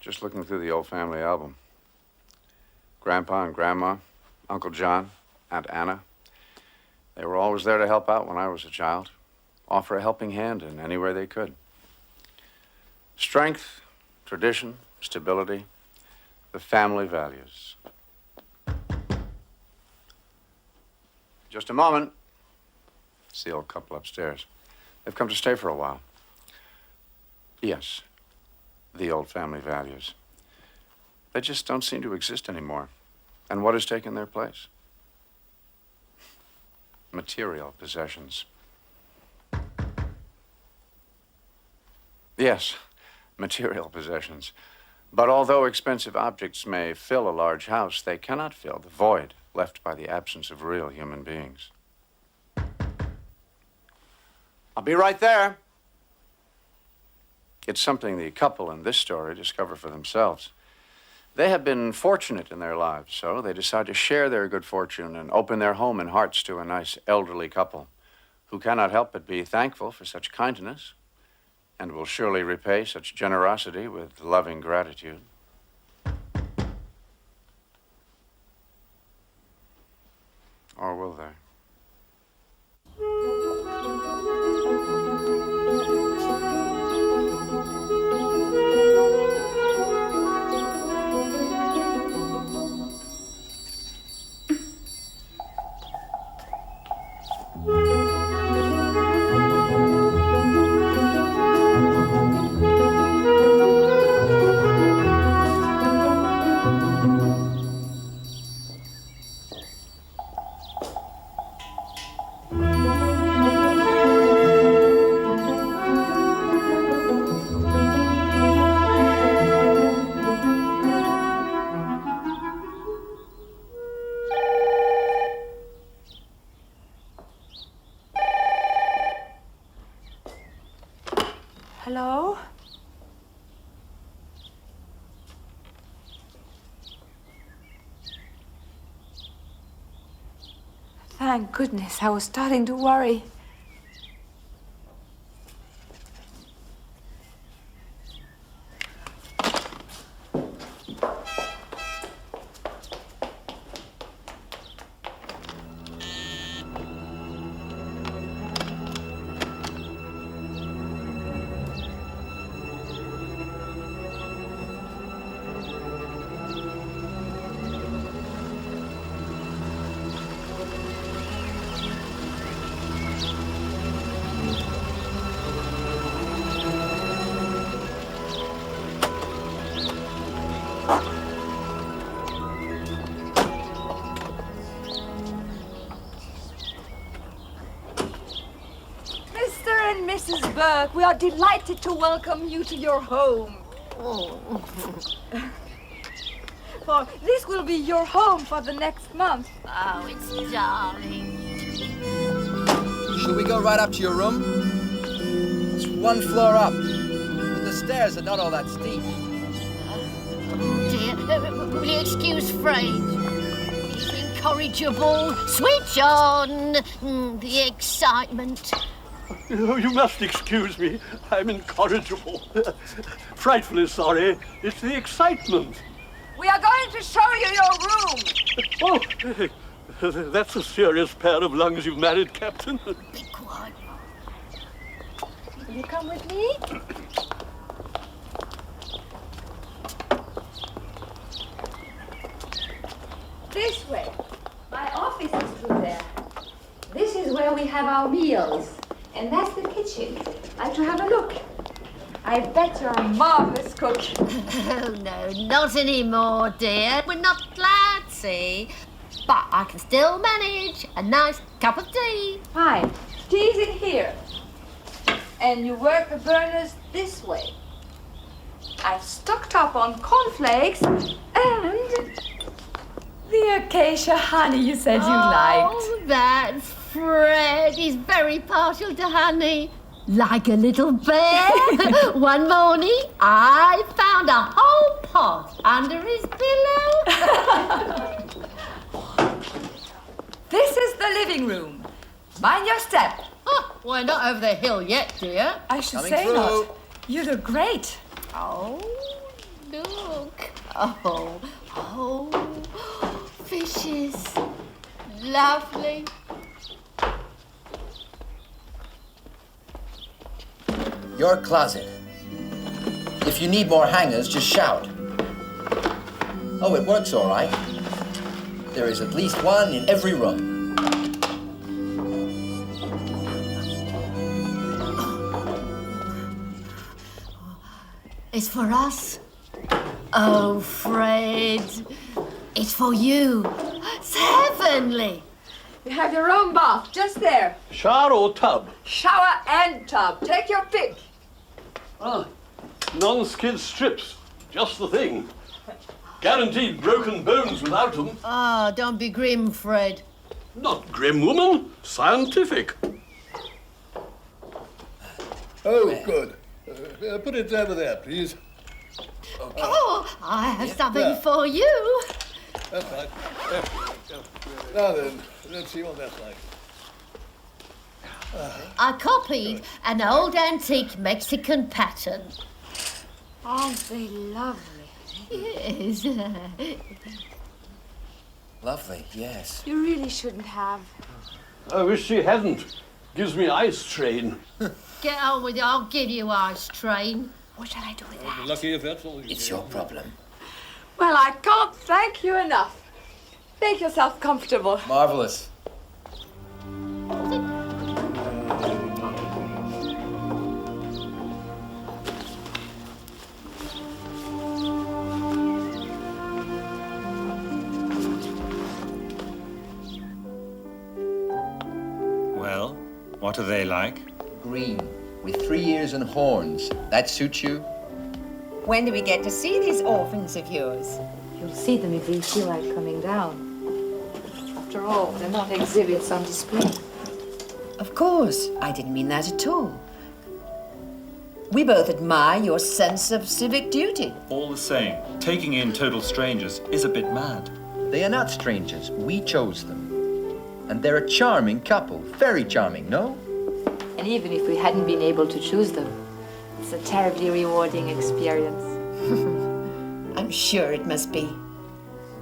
Just looking through the old family album. Grandpa and Grandma, Uncle John, Aunt Anna. They were always there to help out when I was a child. Offer a helping hand in any way they could. Strength, tradition, stability, the family values. Just a moment. It's the old couple upstairs. They've come to stay for a while. Yes, the old family values. They just don't seem to exist anymore. And what has taken their place? Material possessions. Yes, material possessions. But although expensive objects may fill a large house, they cannot fill the void left by the absence of real human beings. I'll be right there. It's something the couple in this story discover for themselves. They have been fortunate in their lives, so they decide to share their good fortune and open their home and hearts to a nice elderly couple who cannot help but be thankful for such kindness and will surely repay such generosity with loving gratitude. Or will they? Hello? Thank goodness, I was starting to worry. Mrs. Burke, we are delighted to welcome you to your home. For this will be your home for the next month. Oh, it's darling. Shall we go right up to your room? It's one floor up, but the stairs are not all that steep. Oh, dear. Will you excuse Fred? He's incorrigible. Switch on. The excitement. Oh, you must excuse me. I'm incorrigible. Frightfully sorry. It's the excitement. We are going to show you your room. Oh, that's a serious pair of lungs you've married, Captain. Be quiet. Will you come with me? This way. My office is through there. This is where we have our meals. And that's the kitchen. Like to have a look. I bet you're a marvelous cook. Oh, no, not anymore, dear. We're not fancy. But I can still manage a nice cup of tea. Fine. Tea's in here. And you work the burners this way. I've stocked up on cornflakes and The acacia honey you said you liked. Oh, that's Fred. He's very partial to honey. Like a little bear. One morning, I found a whole pot under his pillow. This is the living room. Mind your step. Oh, we're not over the hill yet, dear. I should Coming say through. not. You look great. Oh, Look. Oh, fishes. Lovely. Your closet. If you need more hangers, just shout. Oh, it works all right. There is at least one in every room. It's for us. Oh, Fred. It's for you. It's heavenly. You have your own bath, just there. Shower or tub? Shower and tub. Take your pick. Ah, non-skid strips. Just the thing. Guaranteed broken bones without them. Ah, don't be grim, Fred. Not grim, woman. Scientific. Oh, good. Put it over there, please. Oh, I have something there. for you. That's right. Now then, let's see what that's like. I copied an old antique Mexican pattern. Aren't they lovely? Yes. Lovely, yes. You really shouldn't have. I wish she hadn't. Gives me ice strain. Get on with it. I'll give you ice train. What shall I do with that? Lucky if that's all you It's your problem. Well, I can't thank you enough. Make yourself comfortable. Marvelous. Well, what are they like? Green, with 3 ears and horns. That suits you? When do we get to see these orphans of yours? You'll see them if we feel like coming down. After all, they're not exhibits on display. Of course, I didn't mean that at all. We both admire your sense of civic duty. All the same, taking in total strangers is a bit mad. They are not strangers. We chose them. And they're a charming couple. Very charming, no? And even if we hadn't been able to choose them, it's a terribly rewarding experience. I'm sure it must be.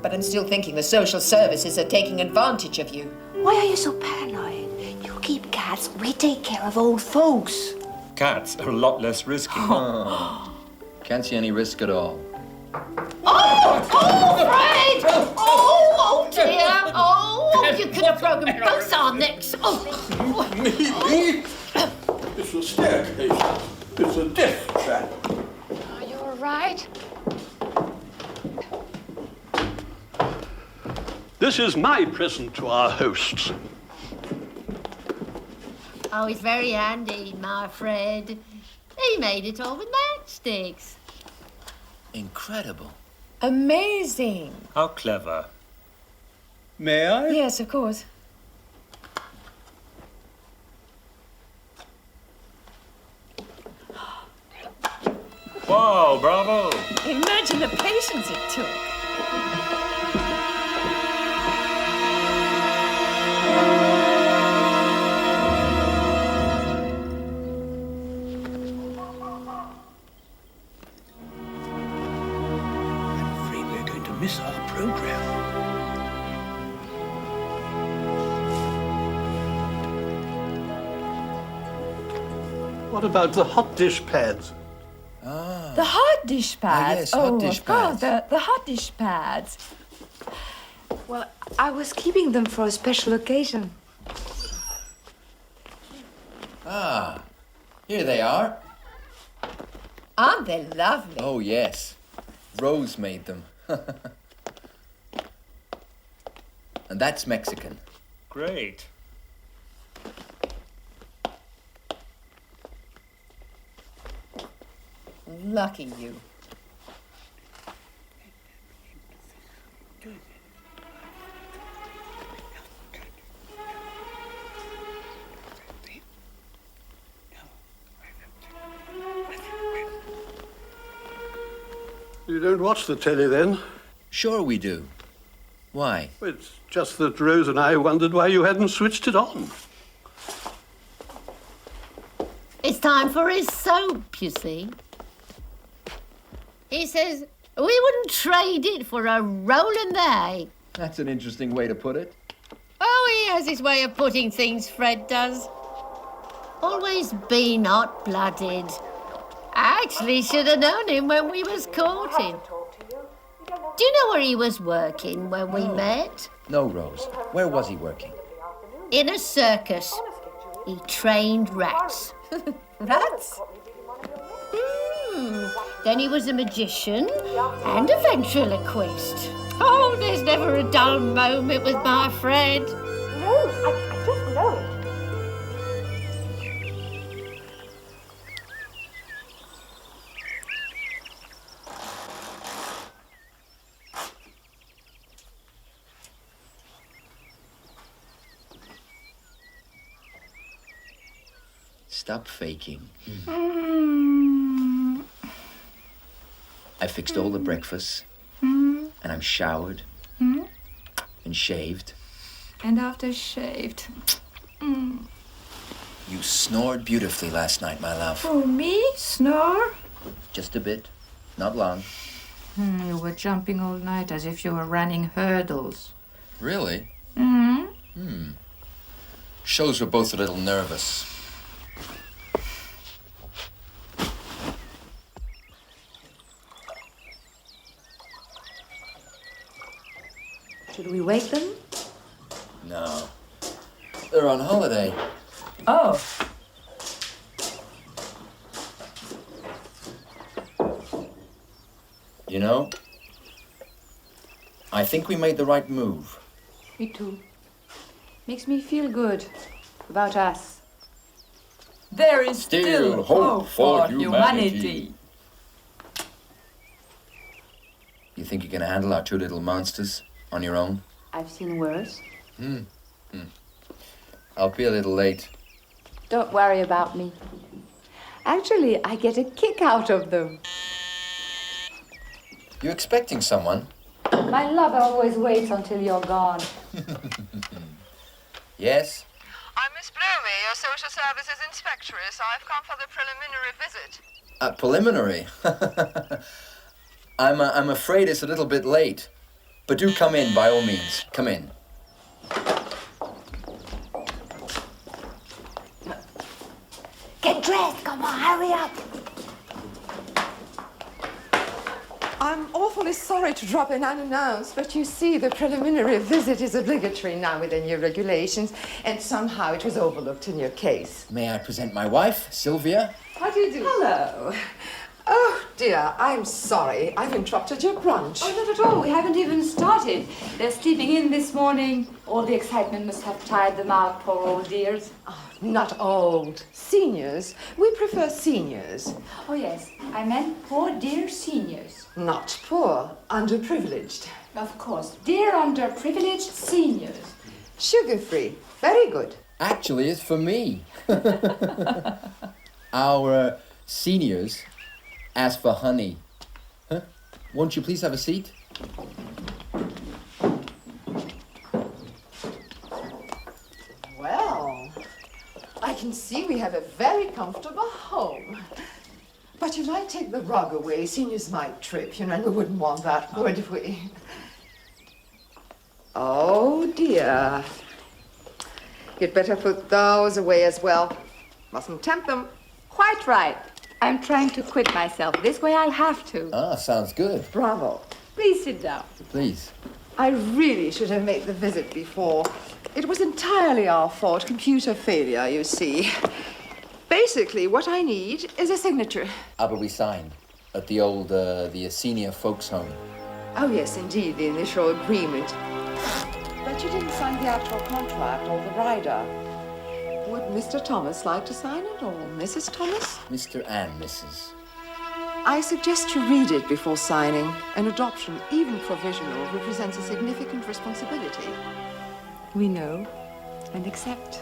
But I'm still thinking the social services are taking advantage of you. Why are you so paranoid? You keep cats, we take care of old folks. Cats are a lot less risky. Can't see any risk at all. Oh, Fred! Oh, dear. Oh, you could have broken both our necks. Oh. Me? It's a staircase. It's a death trap. Are you all right? This is my present to our hosts. Oh, it's very handy, my Fred. He made it all with matchsticks. Incredible. Amazing. How clever. May I? Yes, of course. Wow, bravo! Imagine the patience it took. I'm afraid we're going to miss our program. What about the hot dish pads? The hot dish pads. yes, hot dish of course, pads. the hot dish pads. Well, I was keeping them for a special occasion. Ah, here they are. Aren't they lovely? Oh, yes. Rose made them. And that's Mexican. Great. Lucky you. You don't watch the telly then? Sure we do. Why? It's just that Rose and I wondered why you hadn't switched it on. It's time for his soap, you see. He says We wouldn't trade it for a roll in the hay. That's an interesting way to put it. Oh, he has his way of putting things, Fred does. Always been hot-blooded. I actually should have known him when we was courting. Do you know where he was working when we met? No, Rose. Where was he working? In a circus. He trained rats. Rats? Then he was a magician and a ventriloquist. Oh, there's never a dull moment with my Fred. No, I just know it. Stop faking. I fixed all the breakfast, and I'm showered and shaved. And after shaved. You snored beautifully last night, my love. Oh, me? Snore? Just a bit, not long. You were jumping all night as if you were running hurdles. Really? Shows we're both a little nervous. Should we wake them? No. They're on holiday. Oh. You know, I think we made the right move. Me too. Makes me feel good about us. There is Still still hope hope for for humanity. humanity. You think you can handle our two little monsters on your own? I've seen worse. I'll be a little late. Don't worry about me. Actually, I get a kick out of them. You expecting someone? My lover always waits until you're gone. Yes? I'm Miss Bloomy, your social services inspectoress. I've come for the preliminary visit. Preliminary? I'm afraid it's a little bit late. But do come in, by all means. Come in. Get dressed, come on, hurry up. I'm awfully sorry to drop in unannounced, but you see, the preliminary visit is obligatory now with the new regulations, and somehow it was overlooked in your case. May I present my wife, Sylvia? How do you do? Hello. Oh, dear, I'm sorry. I've interrupted your brunch. Oh, not at all. We haven't even started. They're sleeping in this morning. All the excitement must have tired them out, poor old dears. Oh, not old. Seniors. We prefer seniors. Oh, yes. I meant poor dear seniors. Not poor. Underprivileged. Of course. Dear underprivileged seniors. Sugar-free. Very good. Actually, it's for me. Our seniors ask for honey. Huh? Won't you please have a seat? Well, I can see we have a very comfortable home. But you might take the rug away. Seniors might trip, you know, and we wouldn't want that, would we? Oh, dear. You'd better put those away as well. Mustn't tempt them. Quite right. I'm trying to quit myself. This way I'll have to. Ah, sounds good. Bravo. Please sit down. Please. I really should have made the visit before. It was entirely our fault. Computer failure, you see. Basically, what I need is a signature. But we signed at the old, the senior folks home. Oh, yes, indeed, the initial agreement. But you didn't sign the actual contract or the rider. Would Mr. Thomas like to sign it, or Mrs. Thomas? Mr. and Mrs. I suggest you read it before signing. An adoption, even provisional, represents a significant responsibility. We know and accept.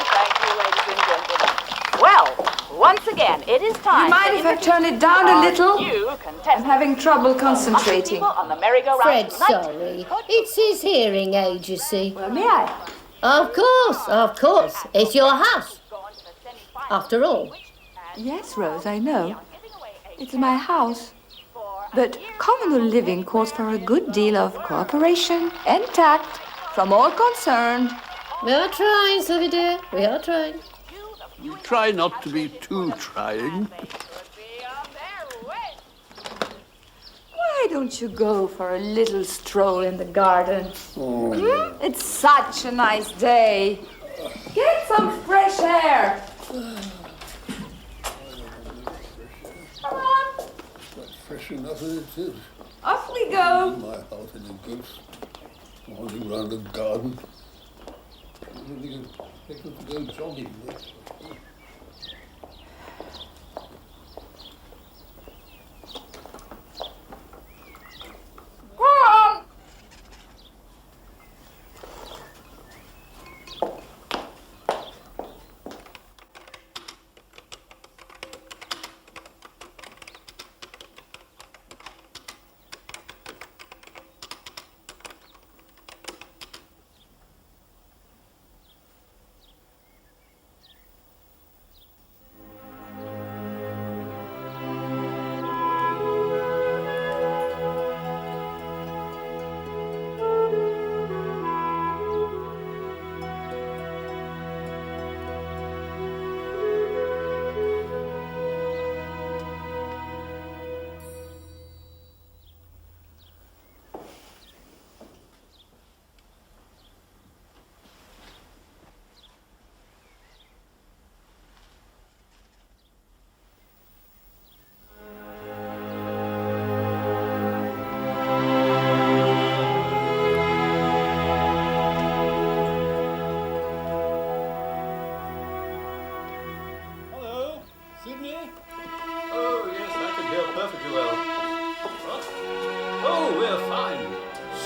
Thank you, ladies and gentlemen. Well, once again, It is time. You mind if I turn it down a little? I'm having trouble concentrating. On the merry-go-round Fred's tonight. sorry. It's his hearing aid, you see. Well, may I? Of course. It's your house. After all. Yes, Rose, I know. It's my house. But communal living calls for a good deal of cooperation and tact from all concerned. We are trying, Sylvie dear. We are trying. We try not to be too trying. Why don't you go for a little stroll in the garden? It's such a nice day. Get some fresh air. Come on. Not fresh enough as it is. Off we go. My house in a goose. Wandering round the garden. I don't think I could go jogging. Come on.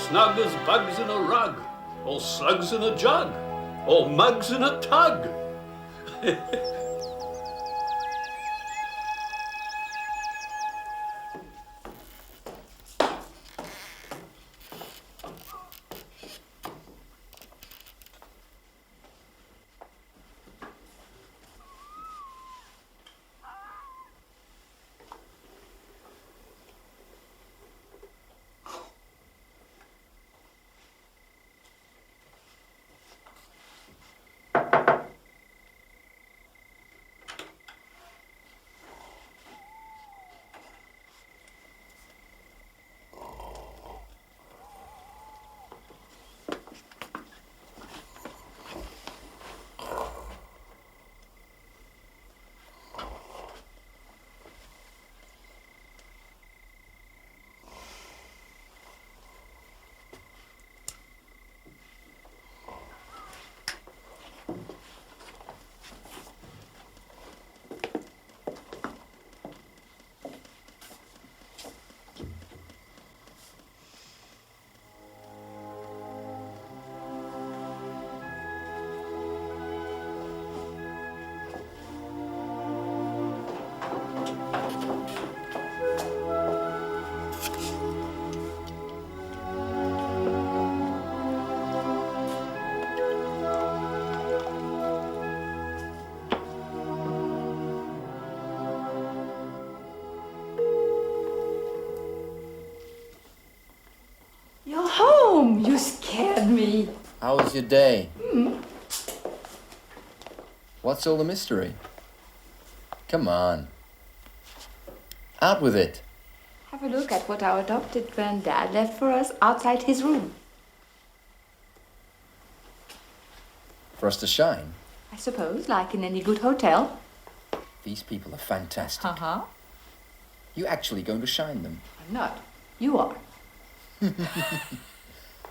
Snug as bugs in a rug, or slugs in a jug, or mugs in a tug. You scared me. How was your day? What's all the mystery? Come on. Out with it. Have a look at what our adopted granddad left for us outside his room. For us to shine? I suppose, like in any good hotel. These people are fantastic. Uh-huh. You actually going to shine them? I'm not. You are.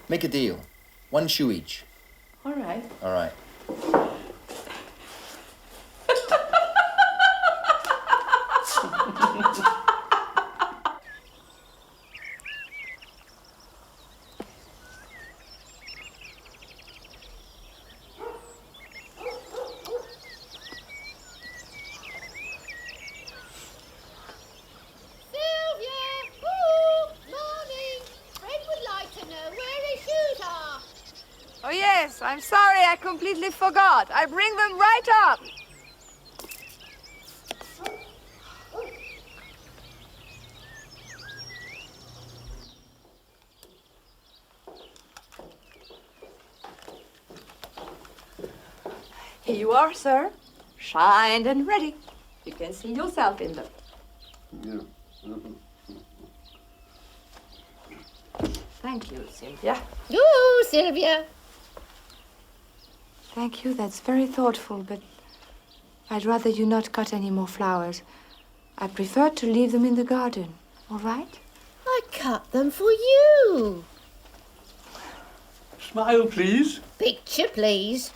Make a deal. 1 shoe each. All right. All right. Yes, I'm sorry, I completely forgot. I bring them right up. Here you are, sir. Shined and ready. You can see yourself in them. Yeah. Thank you, Cynthia. Ooh, Sylvia. Thank you, that's very thoughtful, but I'd rather you not cut any more flowers. I prefer to leave them in the garden, all right? I cut them for you. Smile, please. Picture, please.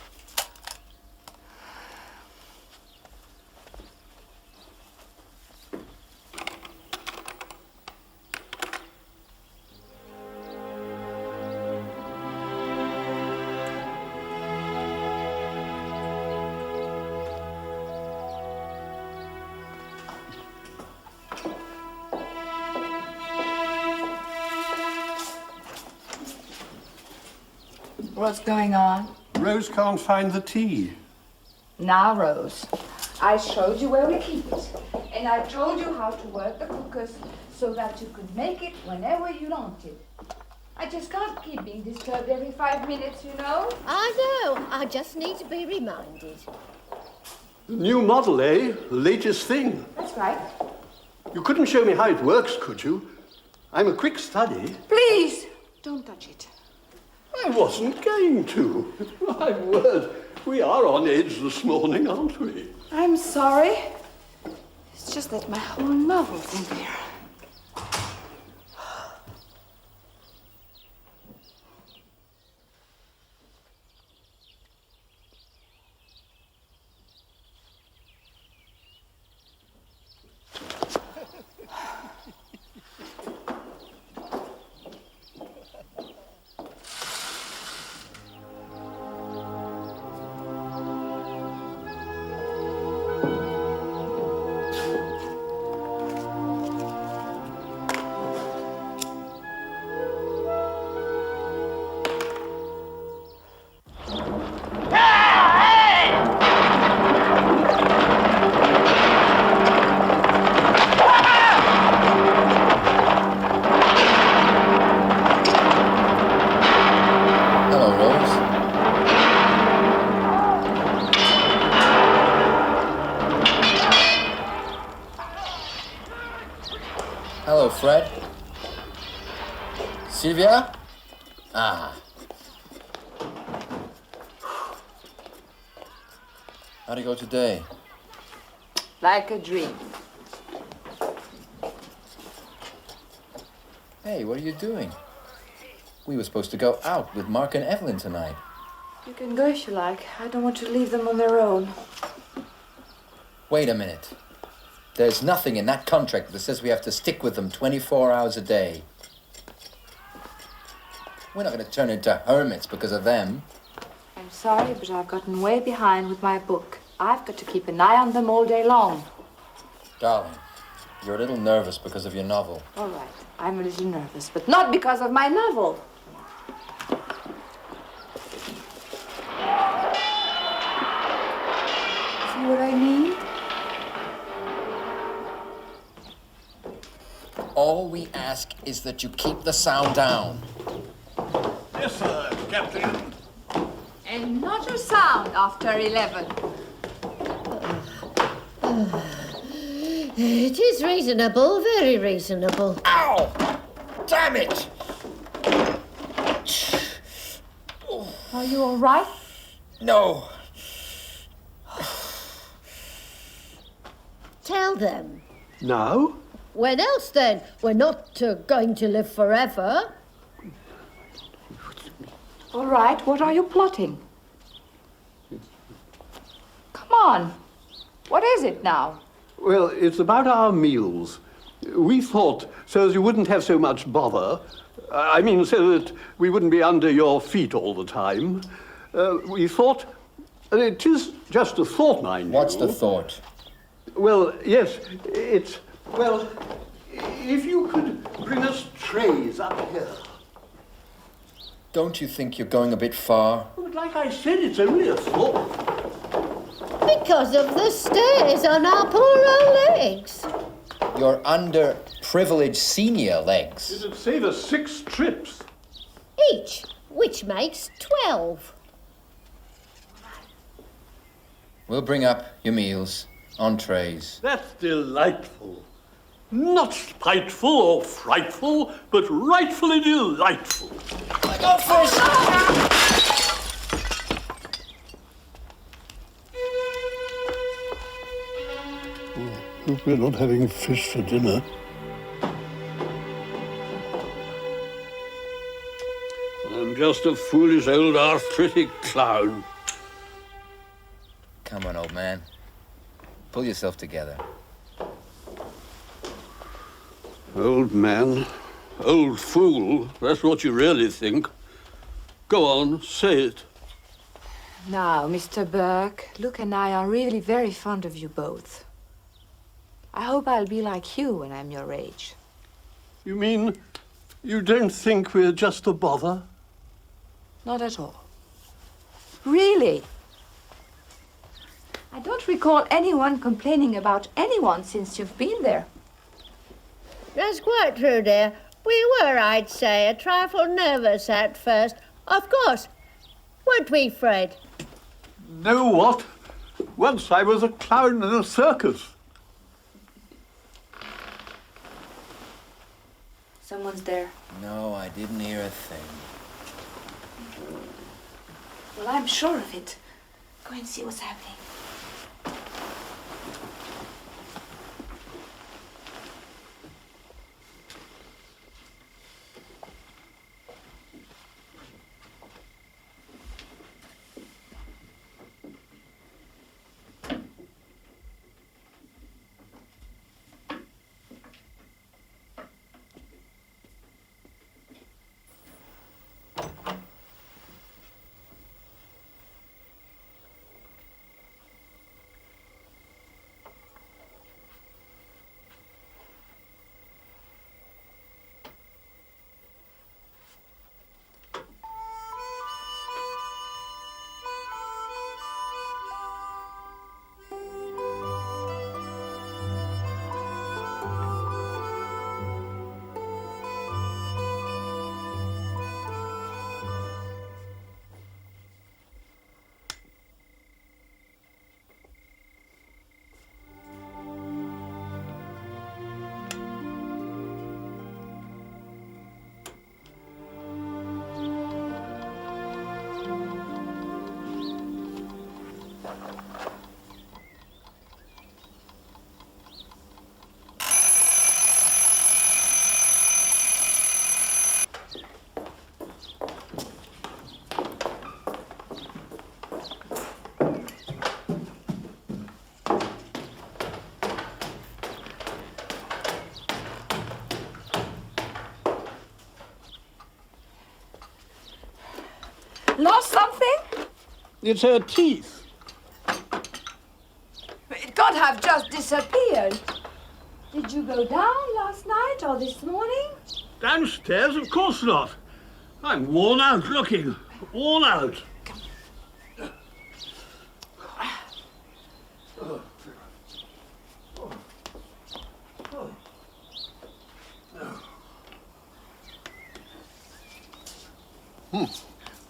What's going on? Rose can't find the tea. Now, Rose, I showed you where we keep it. And I told you how to work the cookers so that you could make it whenever you wanted. I just can't keep being disturbed every 5 minutes, you know? I know. I just need to be reminded. The new model, eh? The latest thing. That's right. You couldn't show me how it works, could you? I'm a quick study. Please, don't touch it. I wasn't going to. My word, we are on edge this morning, aren't we? I'm sorry. It's just that my whole novel's in there. Hello, Fred. Sylvia? Ah. How'd it go today? Like a dream. Hey, what are you doing? We were supposed to go out with Mark and Evelyn tonight. You can go if you like. I don't want to leave them on their own. Wait a minute. There's nothing in that contract that says we have to stick with them 24 hours a day. We're not going to turn into hermits because of them. I'm sorry, but I've gotten way behind with my book. I've got to keep an eye on them all day long. Darling, you're a little nervous because of your novel. All right, I'm a little nervous, but not because of my novel. See what I mean? All we ask is that you keep the sound down. Yes, sir, Captain. And not a sound after 11. It is reasonable, very reasonable. Ow! Damn it! Are you all right? No. Tell them. Now? When else then? We're not going to live forever. All right, what are you plotting? Come on. What is it now? Well, it's about our meals. We thought, so as you wouldn't have so much bother, I mean, so that we wouldn't be under your feet all the time, we thought, it is just a thought, mind you. What's the thought? Well, yes, it's, well, if you could bring us trays up here. Don't you think you're going a bit far? But like I said, it's only a thought. Because of the stairs on our poor old legs. Your underprivileged senior legs. It'd save us 6 trips. Each, which makes 12. We'll bring up your meals on trays. That's delightful. Not spiteful or frightful, but rightfully delightful. I go first! Hope we're not having fish for dinner. I'm just a foolish old arthritic clown. Come on, old man. Pull yourself together. Old man, old fool, that's what you really think. Go on, say it. Now, Mr. Burke, Luke and I are really very fond of you both. I hope I'll be like you when I'm your age. You mean you don't think we're just a bother? Not at all. Really? I don't recall anyone complaining about anyone since you've been there. That's quite true, dear. We were, I'd say, a trifle nervous at first. Of course. Weren't we, Fred? Know what? Once I was a clown in a circus. Someone's there. No, I didn't hear a thing. Well, I'm sure of it. Go and see what's happening. Lost something? It's her teeth. It can't have just disappeared. Did you go down last night or this morning? Downstairs? Of course not. I'm worn out looking. Worn out.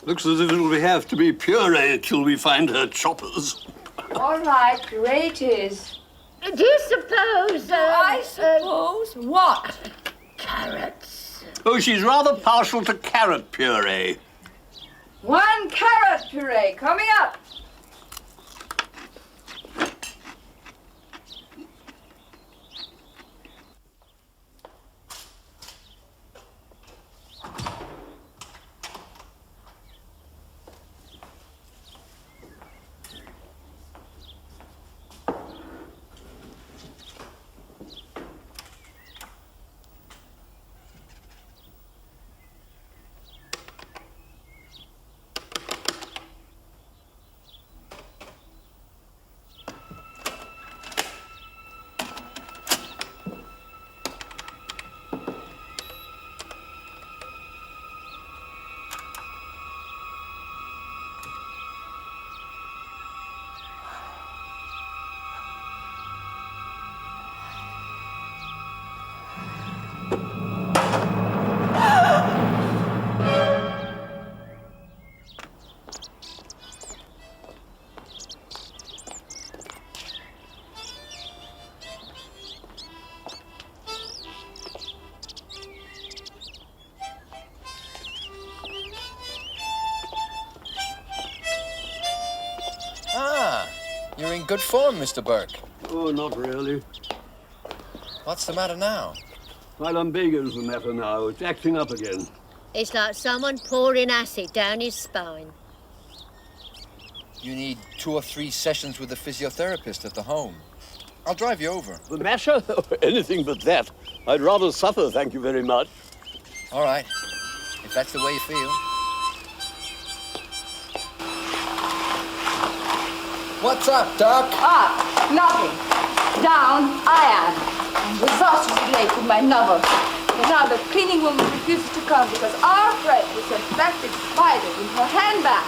Looks as if it'll have to be puree till we find her choppers. All right, great is. Do you suppose... I suppose what? Carrots. Oh, she's rather partial to carrot puree. 1 carrot puree coming up. Ah, you're in good form, Mr. Burke. Oh, not really. What's the matter now? My lumbago's the matter now. It's acting up again. It's like someone pouring acid down his spine. You need 2 or 3 sessions with a physiotherapist at the home. I'll drive you over. The masher? Anything but that. I'd rather suffer, thank you very much. All right, if that's the way you feel. What's up, Doc? Up, nothing. Down, I am. I'm disastrously late with my novel. And now the cleaning woman refuses to come because our friend was infected spiders in her handbag.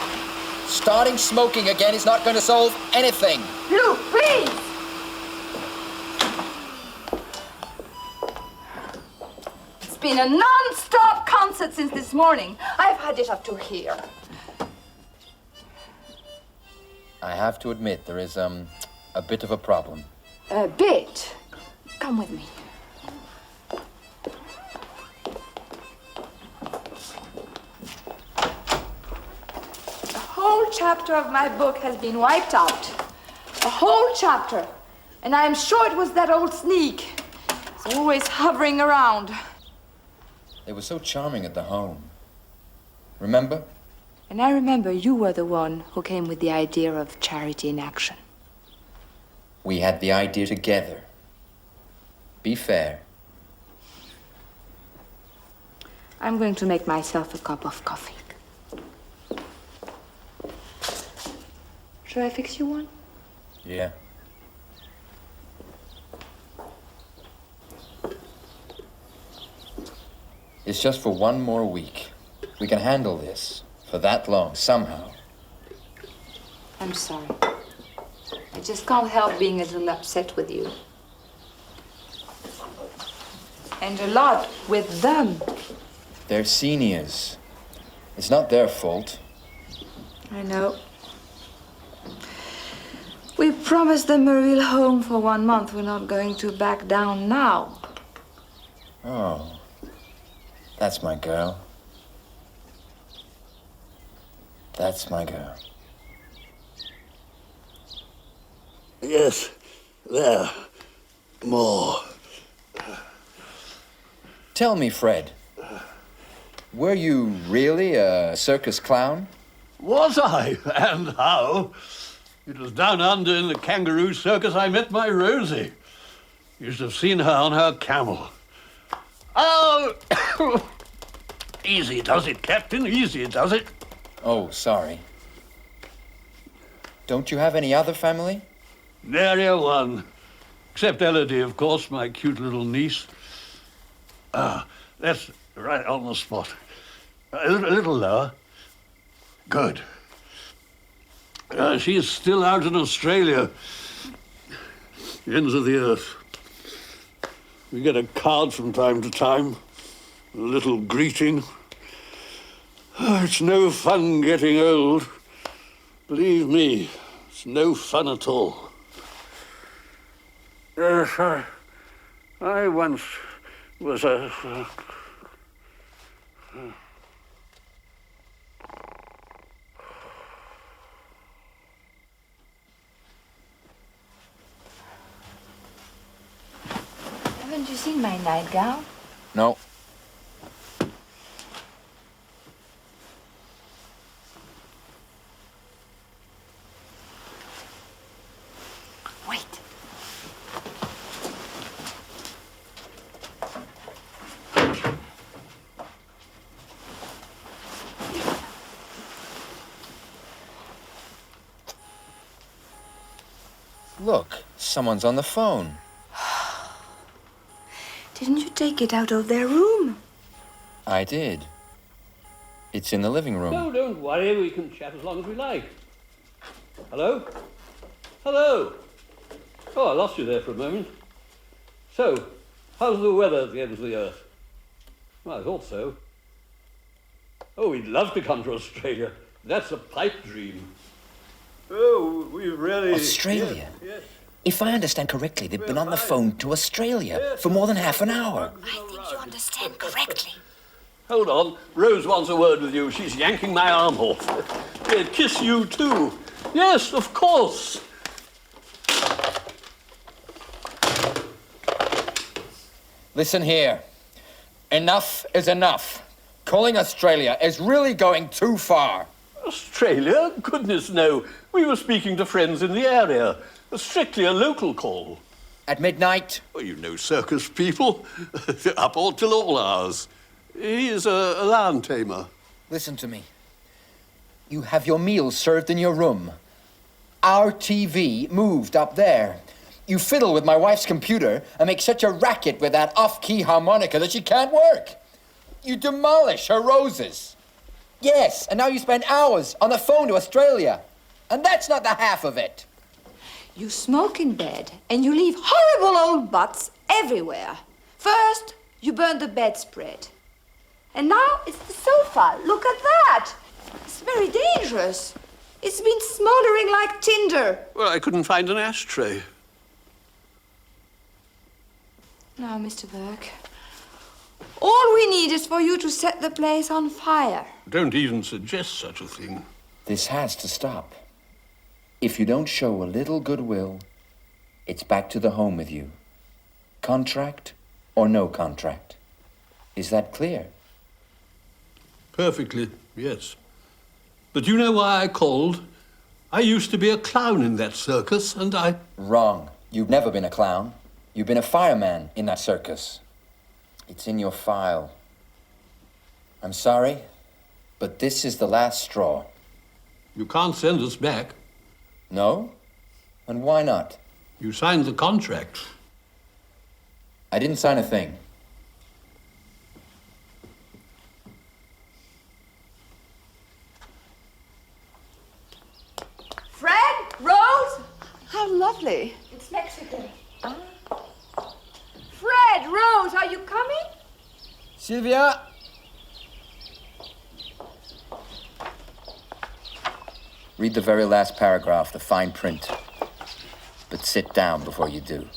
Starting smoking again is not going to solve anything. Luke, please! It's been a non-stop concert since this morning. I've had it up to here. I have to admit, there is, a bit of a problem. A bit. Come with me. A whole chapter of my book has been wiped out. A whole chapter. And I am sure it was that old sneak. It's always hovering around. They were so charming at the home. Remember? And I remember you were the one who came with the idea of charity in action. We had the idea together. Be fair. I'm going to make myself a cup of coffee. Should I fix you one? Yeah. It's just for 1 more week. We can handle this for that long, somehow. I'm sorry. I just can't help being a little upset with you. And a lot with them. They're seniors. It's not their fault. I know. We promised them a real home for 1 month. We're not going to back down now. Oh, that's my girl. That's my girl. Yes, there. More. Tell me, Fred, were you really a circus clown? Was I? And how? It was down under in the kangaroo circus I met my Rosie. You should have seen her on her camel. Oh! Easy does it, Captain, easy does it. Oh, sorry. Don't you have any other family? Nary a one. Except Elodie, of course, my cute little niece. Ah, that's right on the spot. A little lower. Good. She's still out in Australia. The ends of the earth. We get a card from time to time. A little greeting. Oh, it's no fun getting old. Believe me, it's no fun at all. Yes, I once was a... Haven't you seen my nightgown? No. Wait. Look, someone's on the phone. Didn't you take it out of their room? I did. It's in the living room. No, don't worry. We can chat as long as we like. Hello? Hello? Oh, I lost you there for a moment. So, how's the weather at the ends of the earth? Well, I thought so. Oh, we'd love to come to Australia. That's a pipe dream. Oh, we really... Australia? Yes. If I understand correctly, they've been on the phone to Australia for more than half an hour. I think you understand correctly. Hold on. Rose wants a word with you. She's yanking my arm off. Kiss you too. Yes, of course. Listen here. Enough is enough. Calling Australia is really going too far. Australia? Goodness, no. We were speaking to friends in the area. Strictly a local call. At midnight? Well, you know circus people. Up all till all hours. He is a lion tamer. Listen to me. You have your meals served in your room. Our TV moved up there. You fiddle with my wife's computer and make such a racket with that off-key harmonica that she can't work. You demolish her roses. Yes, and now you spend hours on the phone to Australia. And that's not the half of it. You smoke in bed and you leave horrible old butts everywhere. First, you burn the bedspread. And now it's the sofa. Look at that. It's very dangerous. It's been smoldering like tinder. Well, I couldn't find an ashtray. Now, Mr. Burke, all we need is for you to set the place on fire. Don't even suggest such a thing. This has to stop. If you don't show a little goodwill, it's back to the home with you. Contract or no contract. Is that clear? Perfectly, yes. But you know why I called? I used to be a clown in that circus, and I... Wrong. You've never been a clown. You've been a fireman in that circus. It's in your file. I'm sorry, but this is the last straw. You can't send us back. No? And why not? You signed the contract. I didn't sign a thing. Fred? Rose? How lovely. It's Mexican. Fred, Rose, are you coming? Sylvia! Read the very last paragraph, the fine print. But sit down before you do.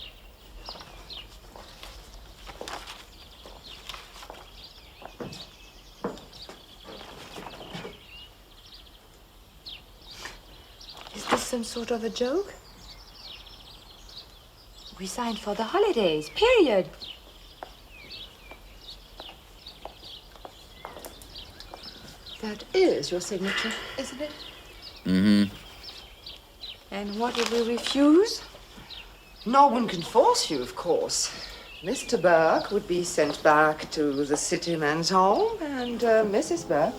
Is this some sort of a joke? We signed for the holidays, period. That is your signature, isn't it? Mm-hmm. And what if we refuse? No one can force you, of course. Mr. Burke would be sent back to the city men's home, and Mrs. Burke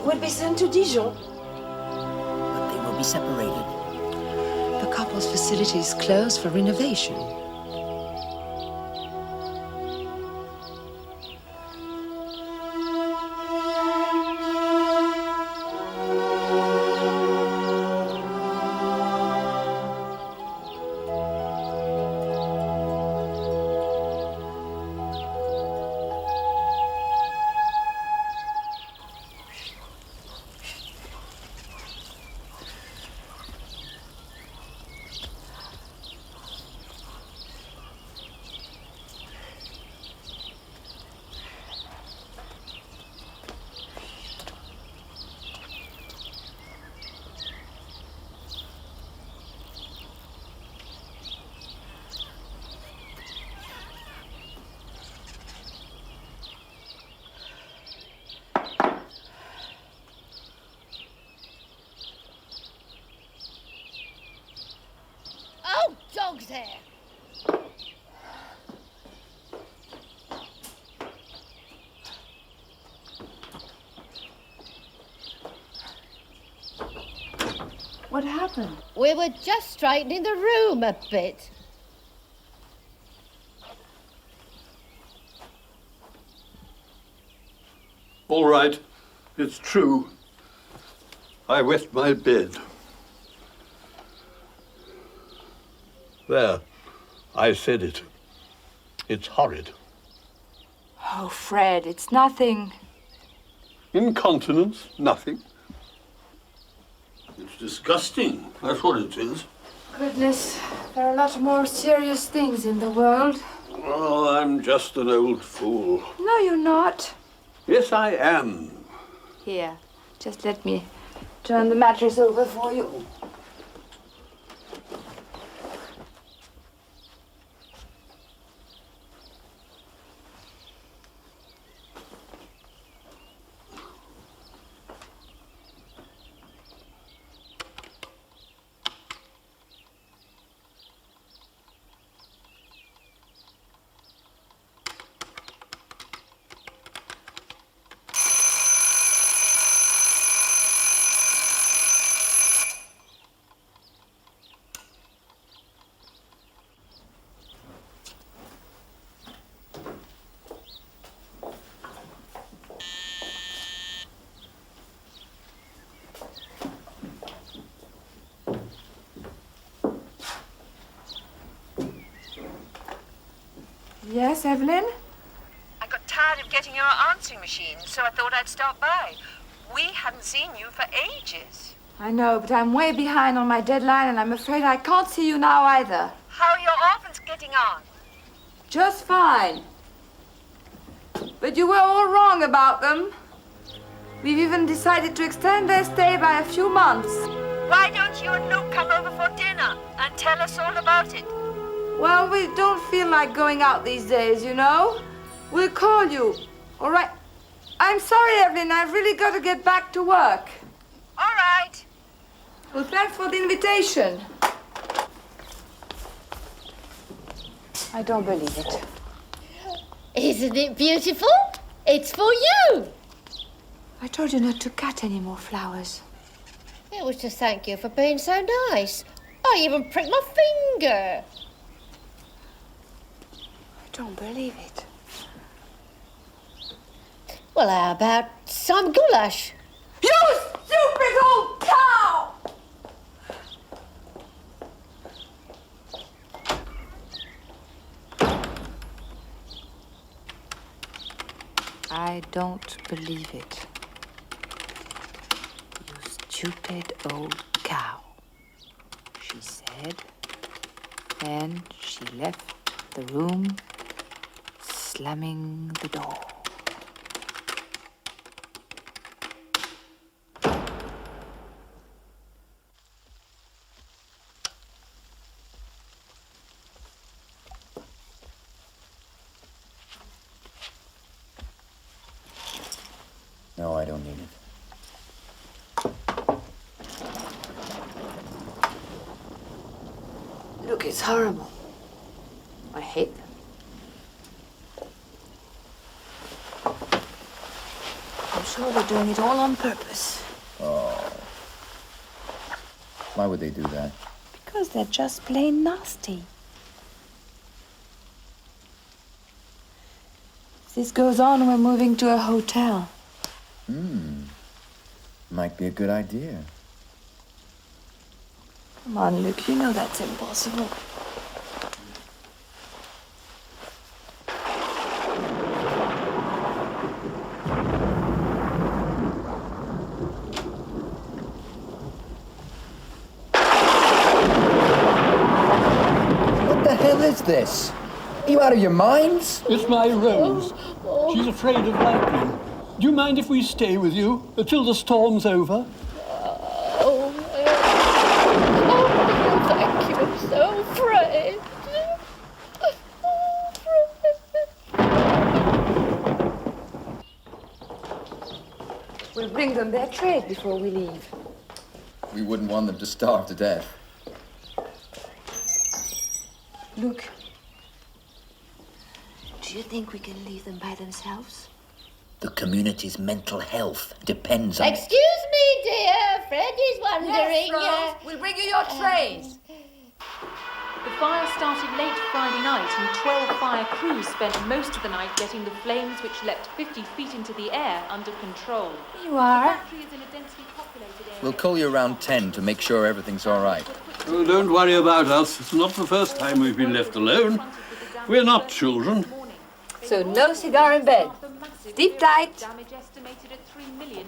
would be sent to Dijon. But they will be separated. The couple's facility is closed for renovation. Oh, dog's hair! What happened? We were just straightening the room a bit. All right, it's true. I wet my bed. There, I said it. It's horrid. Oh, Fred, it's nothing. Incontinence? Nothing. It's disgusting. That's what it is. Goodness, there are a lot more serious things in the world. Oh, I'm just an old fool. No, you're not. Yes, I am. Here, just let me turn the mattress over for you. Yes, Evelyn? I got tired of getting your answering machine, so I thought I'd stop by. We haven't seen you for ages. I know, but I'm way behind on my deadline, and I'm afraid I can't see you now either. How are your orphans getting on? Just fine. But you were all wrong about them. We've even decided to extend their stay by a few months. Why don't you and Luke come over for dinner and tell us all about it? Well, we don't feel like going out these days, you know. We'll call you, all right? I'm sorry, Evelyn, I've really got to get back to work. All right. Well, thanks for the invitation. I don't believe it. Isn't it beautiful? It's for you. I told you not to cut any more flowers. It was to thank you for being so nice. I even pricked my finger. I don't believe it. Well, how about some goulash? You stupid old cow! I don't believe it. You stupid old cow, she said. Then she left the room, slamming the door. No, I don't need it. Look, it's horrible. I hate them. I'm sure they're doing it all on purpose. Oh. Why would they do that? Because they're just plain nasty. If this goes on, we're moving to a hotel. Might be a good idea. Come on, Luke, you know that's impossible. What the hell is this? Are you out of your minds? It's my Rose. She's afraid of lightning. Do you mind if we stay with you until the storm's over? Oh, thank you. I'm so afraid. We'll bring them their trade before we leave. We wouldn't want them to starve to death. Luke, do you think we can leave them by themselves? The community's mental health depends on... Excuse me, dear. Fred is wondering. Yes, Rose. We'll bring you your trays. The fire started late Friday night, and 12 fire crews spent most of the night getting the flames, which leapt 50 feet into the air, under control. You are. The factory is in a densely populated area. We'll call you around 10 to make sure everything's all right. Oh, don't worry about us. It's not the first time we've been left alone. We're not children. So no cigar in bed. Sleep tight.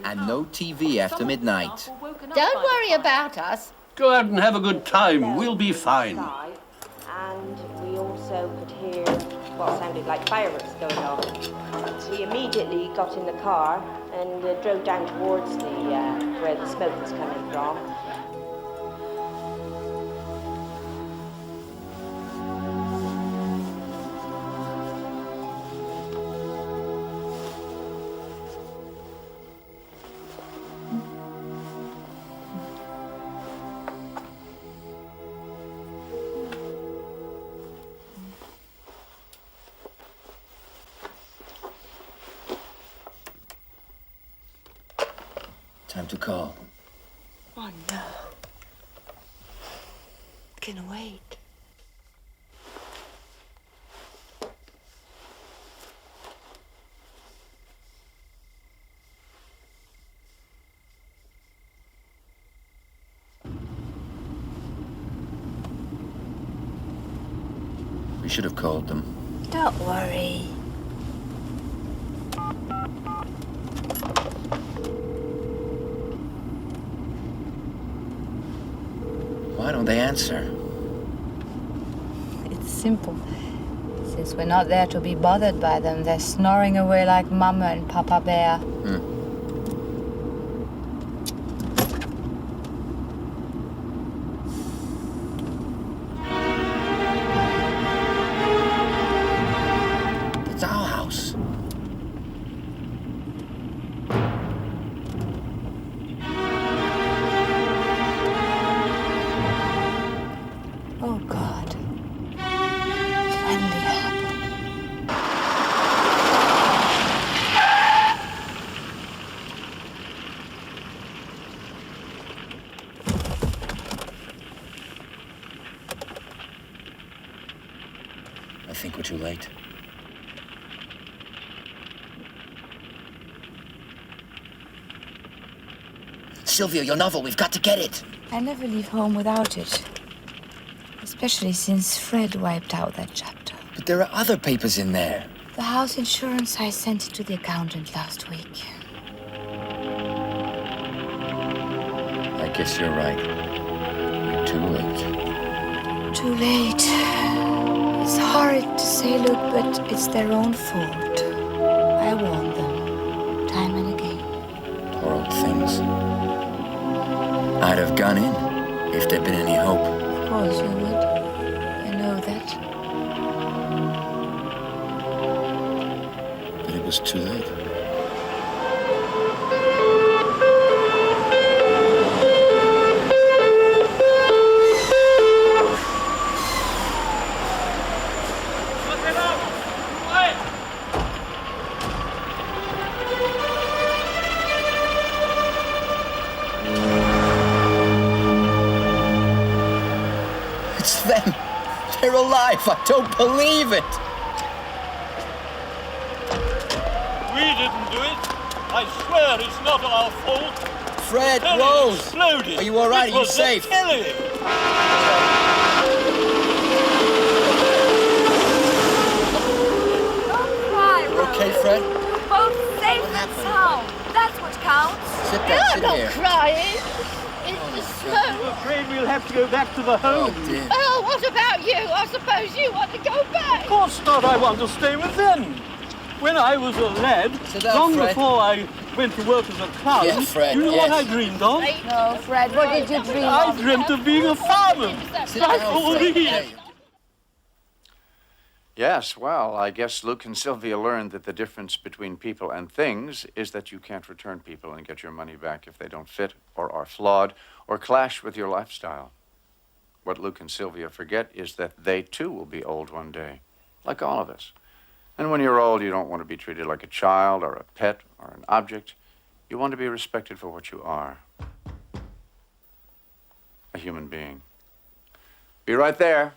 And no TV after midnight. Don't worry about us. Go out and have a good time. We'll be fine. And we also could hear what sounded like fireworks going off. We immediately got in the car and drove down towards where the smoke was coming from. Time to call. Oh no. Can wait. We should have called them. Don't worry. Why don't they answer? It's simple. Since we're not there to be bothered by them, they're snoring away like Mama and Papa Bear. It's our house. Oh, God. Finally happened. I think we're too late. Sylvia, your novel, we've got to get it. I never leave home without it. Especially since Fred wiped out that chapter. But there are other papers in there. The house insurance, I sent it to the accountant last week. I guess you're right. We're too late. Too late. It's horrid to say, Luke, but it's their own fault. I warned them, time and again. Poor old things. I'd have gone in if there'd been any hope. Of course you would. I know that. But it was too late. It's them. They're alive. I don't believe it. We didn't do it. I swear it's not our fault. Fred, The telly Rose, exploded. are you all right? It Are you was the safe? telly. You okay, Fred? You're both safe and sound. That's what counts. Sit there, I'm sit not here. crying. It's the smoke. I'm afraid we'll have to go back to the home. Oh, dear. Well, what about you? I suppose you want to go back. Of course not, I want to stay with them. When I was a lad, Sit down, long Fred. before I went to work as a clown, Yeah, Fred, you know yes. what I dreamed of? No, Fred, what did you dream I of? dreamt of being a farmer. Sit Like down, all Fred. these. Hey. Yes, well, I guess Luke and Sylvia learned that the difference between people and things is that you can't return people and get your money back if they don't fit or are flawed or clash with your lifestyle. What Luke and Sylvia forget is that they too will be old one day, like all of us. And when you're old, you don't want to be treated like a child or a pet or an object. You want to be respected for what you are, a human being. Be right there.